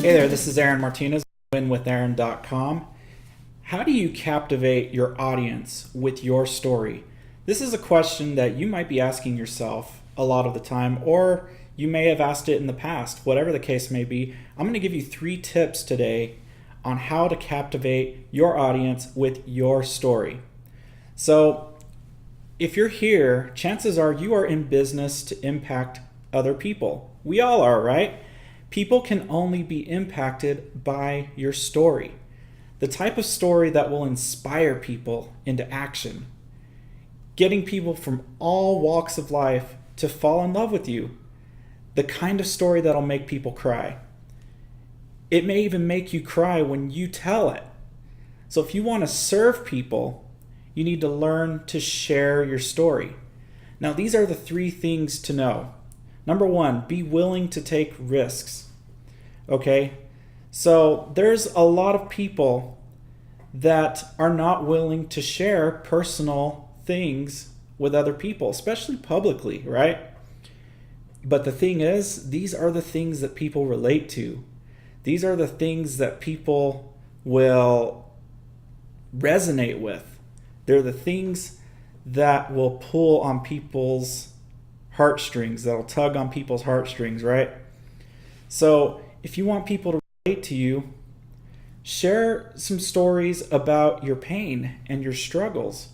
Hey there, this is Aaron Martinez, winwithaaron.com. How do you captivate your audience with your story? This is a question that you might be asking yourself a lot of the time, or you may have asked it in the past. Whatever the case may be, I'm going to give you 3 tips today on how to captivate your audience with your story. So, if you're here, chances are you are in business to impact other people. We all are, right? People can only be impacted by your story. The type of story that will inspire people into action. Getting people from all walks of life to fall in love with you. The kind of story that'll make people cry. It may even make you cry when you tell it. So if you want to serve people, you need to learn to share your story. Now, these are the 3 things to know. Number 1, be willing to take risks. Okay? So there's a lot of people that are not willing to share personal things with other people, especially publicly, right? But the thing is, these are the things that people relate to. These are the things that people will resonate with. They're the things that will pull on people's heartstrings, that'll tug on people's heartstrings, right? So if you want people to relate to you, share some stories about your pain and your struggles.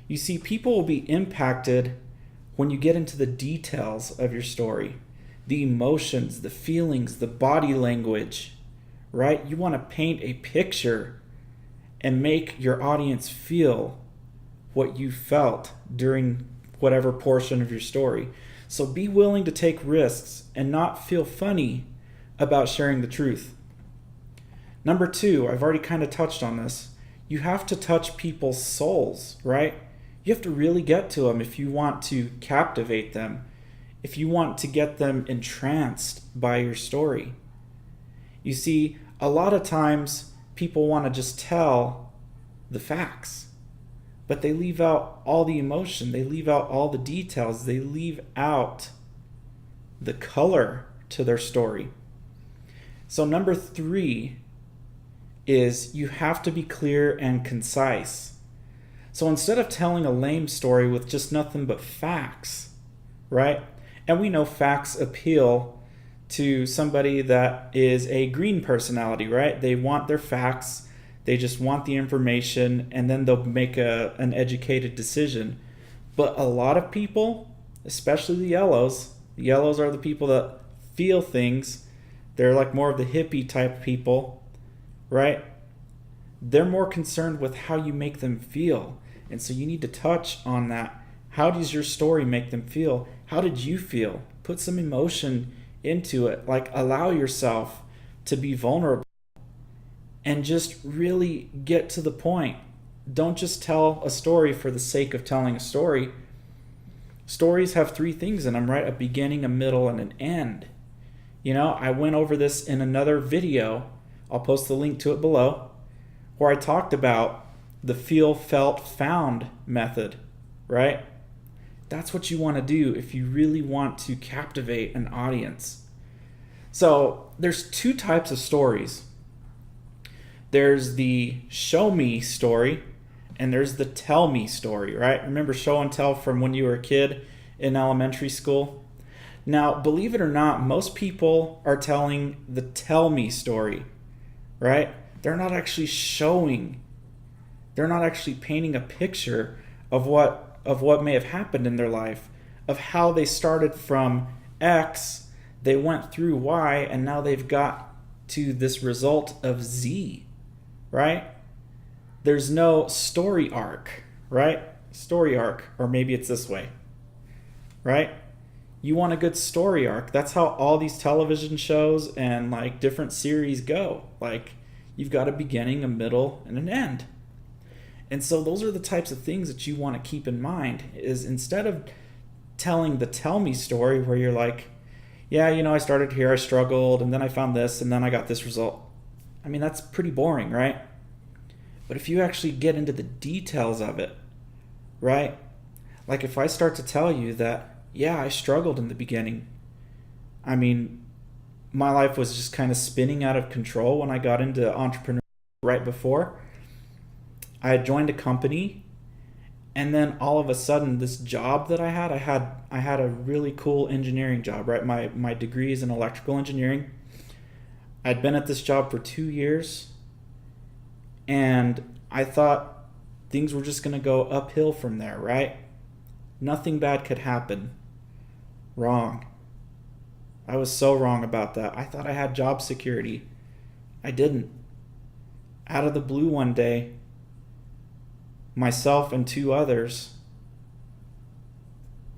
You see, people will be impacted when you get into the details of your story, the emotions, the feelings, the body language, right? You want to paint a picture and make your audience feel what you felt during whatever portion of your story. So be willing to take risks and not feel funny about sharing the truth. Number 2, I've already kind of touched on this. You have to touch people's souls, right? You have to really get to them if you want to captivate them, if you want to get them entranced by your story. You see, a lot of times people want to just tell the facts, but they leave out all the emotion, they leave out all the details, they leave out the color to their story. So number 3 is you have to be clear and concise. So instead of telling a lame story with just nothing but facts, right? And we know facts appeal to somebody that is a green personality, right? They want their facts, they just want the information, and then they'll make an educated decision. But a lot of people, especially the yellows are the people that feel things. They're like more of the hippie type people, right? They're more concerned with how you make them feel. And so you need to touch on that. How does your story make them feel? How did you feel? Put some emotion into it. Like, allow yourself to be vulnerable and just really get to the point. Don't just tell a story for the sake of telling a story. Stories have 3 things in them, right? A beginning, a middle, and an end. You know, I went over this in another video. I'll post the link to it below, where I talked about the feel, felt, found method, right? That's what you want to do if you really want to captivate an audience. So there's 2 types of stories. There's the show me story, and there's the tell me story, right? Remember show and tell from when you were a kid in elementary school? Now, believe it or not, most people are telling the tell me story, right? They're not actually showing. They're not actually painting a picture of what may have happened in their life, of how they started from X, they went through Y, and now they've got to this result of Z, right? There's no story arc, right? Story arc, or maybe it's this way, right? You want a good story arc. That's how all these television shows and like different series go. Like, you've got a beginning, a middle, and an end. And so those are the types of things that you want to keep in mind, is instead of telling the tell me story where you're like, yeah, you know, I started here, I struggled, and then I found this, and then I got this result. I mean, that's pretty boring, right? But if you actually get into the details of it, right? Like if I start to tell you that, yeah, I struggled in the beginning. I mean, my life was just kind of spinning out of control when I got into entrepreneurship right before. I had joined a company, and then all of a sudden this job that I had a really cool engineering job, right? My degree is in electrical engineering. I'd been at this job for 2 years, and I thought things were just going to go uphill from there, right? Nothing bad could happen. Wrong. I was so wrong about that. I thought I had job security. I didn't. Out of the blue one day, myself and two others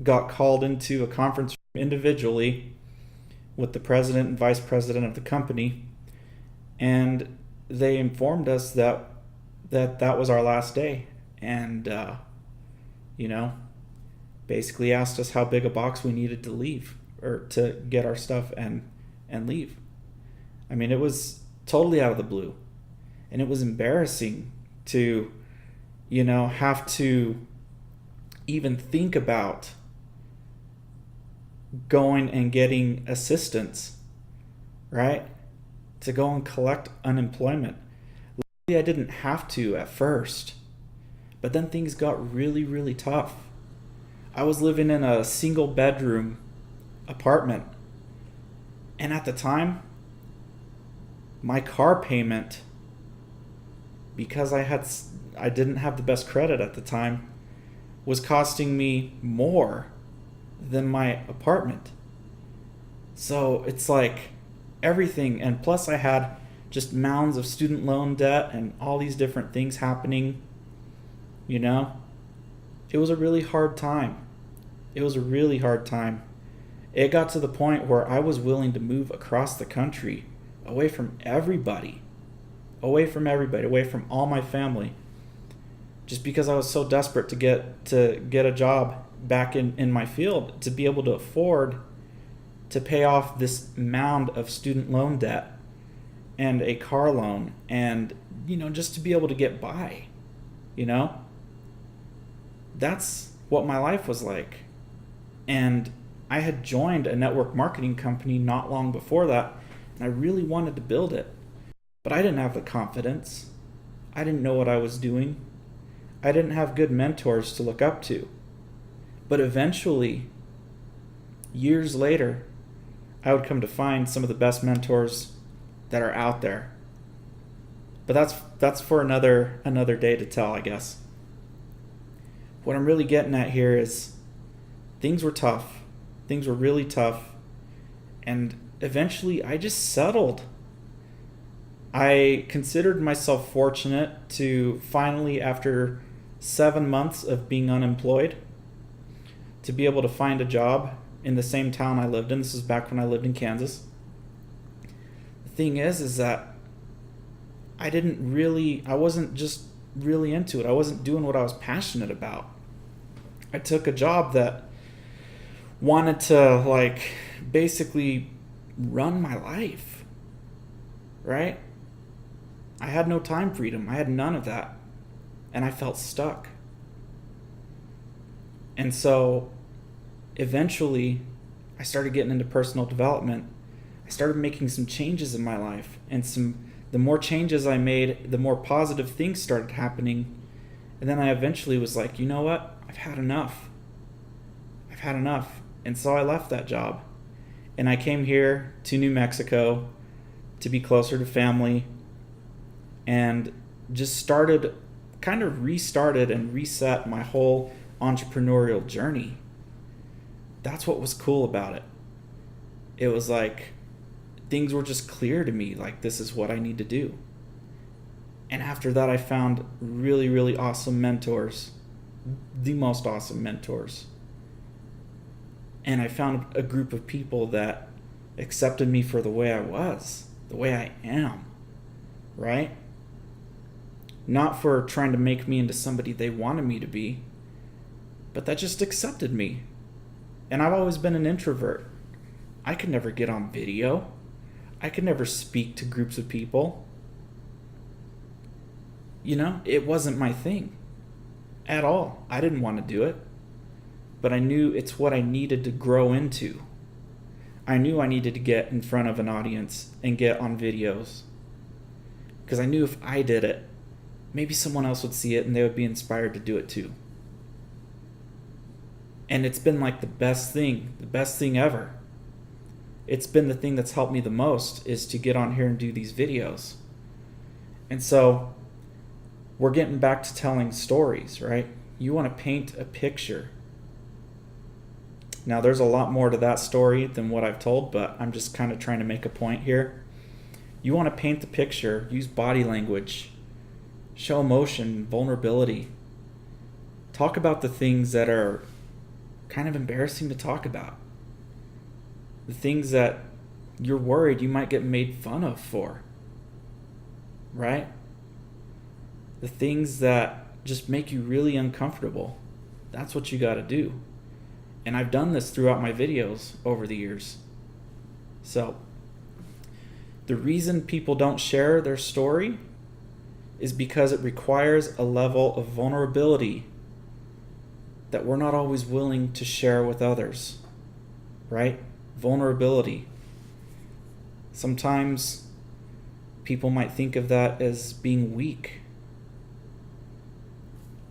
got called into a conference room individually with the president and vice president of the company, and they informed us that was our last day, and you know, basically asked us how big a box we needed to leave or to get our stuff and leave. I mean, it was totally out of the blue, and it was embarrassing to, have to even think about going and getting assistance, right? To go and collect unemployment. Luckily, I didn't have to at first, but then things got really, really tough. I was living in a single bedroom apartment, and at the time, my car payment, because I didn't have the best credit at the time, was costing me more than my apartment. So it's like everything, and plus I had just mounds of student loan debt and all these different things happening. It was a really hard time. It got to the point where I was willing to move across the country, away from everybody, away from all my family, just because I was so desperate to get a job back in my field, to be able to afford to pay off this mound of student loan debt and a car loan, and just to be able to get by. That's what my life was like. And I had joined a network marketing company not long before that, and I really wanted to build it, but I didn't have the confidence. I didn't know what I was doing. I didn't have good mentors to look up to. But eventually, years later, I would come to find some of the best mentors that are out there. But that's for another day to tell, I guess. What I'm really getting at here is things were tough. Things were really tough. And eventually I just settled. I considered myself fortunate to finally, after 7 months of being unemployed, to be able to find a job in the same town I lived in. This is back when I lived in Kansas. The thing is that I wasn't just really into it. I wasn't doing what I was passionate about. I took a job that wanted to basically run my life, right? I had no time freedom. I had none of that. And I felt stuck. And so eventually I started getting into personal development. I started making some changes in my life, and the more changes I made, the more positive things started happening. And then I eventually was like, you know what? I've had enough. And so I left that job, and I came here to New Mexico to be closer to family, and just restarted and reset my whole entrepreneurial journey. That's what was cool about it. It was like things were just clear to me, like this is what I need to do. And after that, I found really, really awesome mentors, the most awesome mentors. And I found a group of people that accepted me for the way I was, the way I am, right? Not for trying to make me into somebody they wanted me to be, but that just accepted me. And I've always been an introvert. I could never get on video. I could never speak to groups of people. It wasn't my thing at all. I didn't want to do it, but I knew it's what I needed to grow into. I knew I needed to get in front of an audience and get on videos. Because I knew if I did it, maybe someone else would see it and they would be inspired to do it too. And it's been like the best thing ever. It's been the thing that's helped me the most, is to get on here and do these videos. And so we're getting back to telling stories, right? You want to paint a picture. Now, there's a lot more to that story than what I've told, but I'm just kind of trying to make a point here. You want to paint the picture, use body language, show emotion, vulnerability. Talk about the things that are kind of embarrassing to talk about. The things that you're worried you might get made fun of for, right? The things that just make you really uncomfortable. That's what you got to do. And I've done this throughout my videos over the years. So the reason people don't share their story is because it requires a level of vulnerability that we're not always willing to share with others, right? Vulnerability. Sometimes people might think of that as being weak.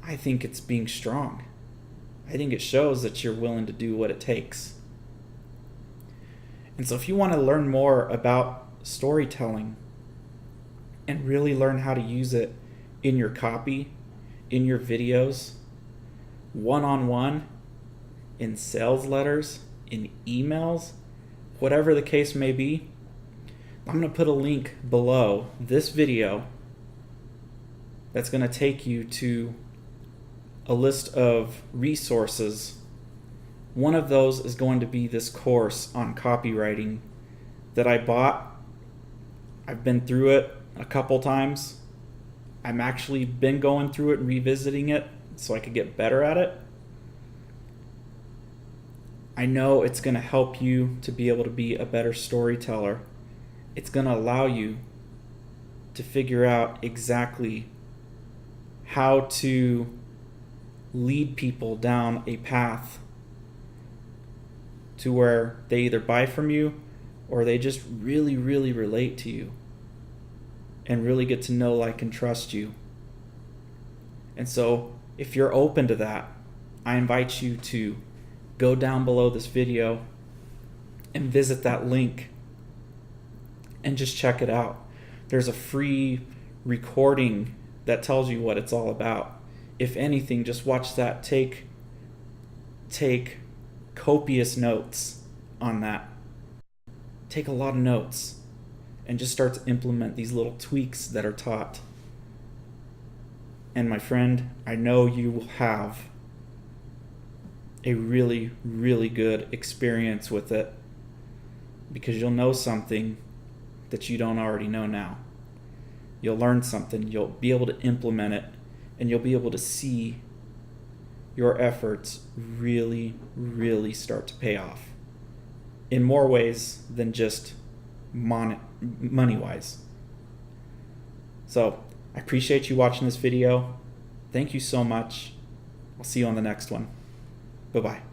I think it's being strong. I think it shows that you're willing to do what it takes. And so if you want to learn more about storytelling and really learn how to use it in your copy, in your videos, one-on-one, in sales letters, in emails, whatever the case may be, I'm going to put a link below this video that's going to take you to a list of resources. One of those is going to be this course on copywriting that I bought. I've been through it a couple times. I'm actually been going through it and revisiting it so I could get better at it. I know it's going to help you to be able to be a better storyteller. It's going to allow you to figure out exactly how to lead people down a path to where they either buy from you or they just really, really relate to you and really get to know, like, and trust you. And so if you're open to that, I invite you to go down below this video and visit that link and just check it out. There's a free recording that tells you what it's all about. If anything, just watch that. Take copious notes on that. Take a lot of notes and just start to implement these little tweaks that are taught. And my friend, I know you will have a really, really good experience with it, because you'll know something that you don't already know now. You'll learn something, you'll be able to implement it, and you'll be able to see your efforts really, really start to pay off in more ways than just money-wise. So I appreciate you watching this video. Thank you so much. I'll see you on the next one. Bye-bye.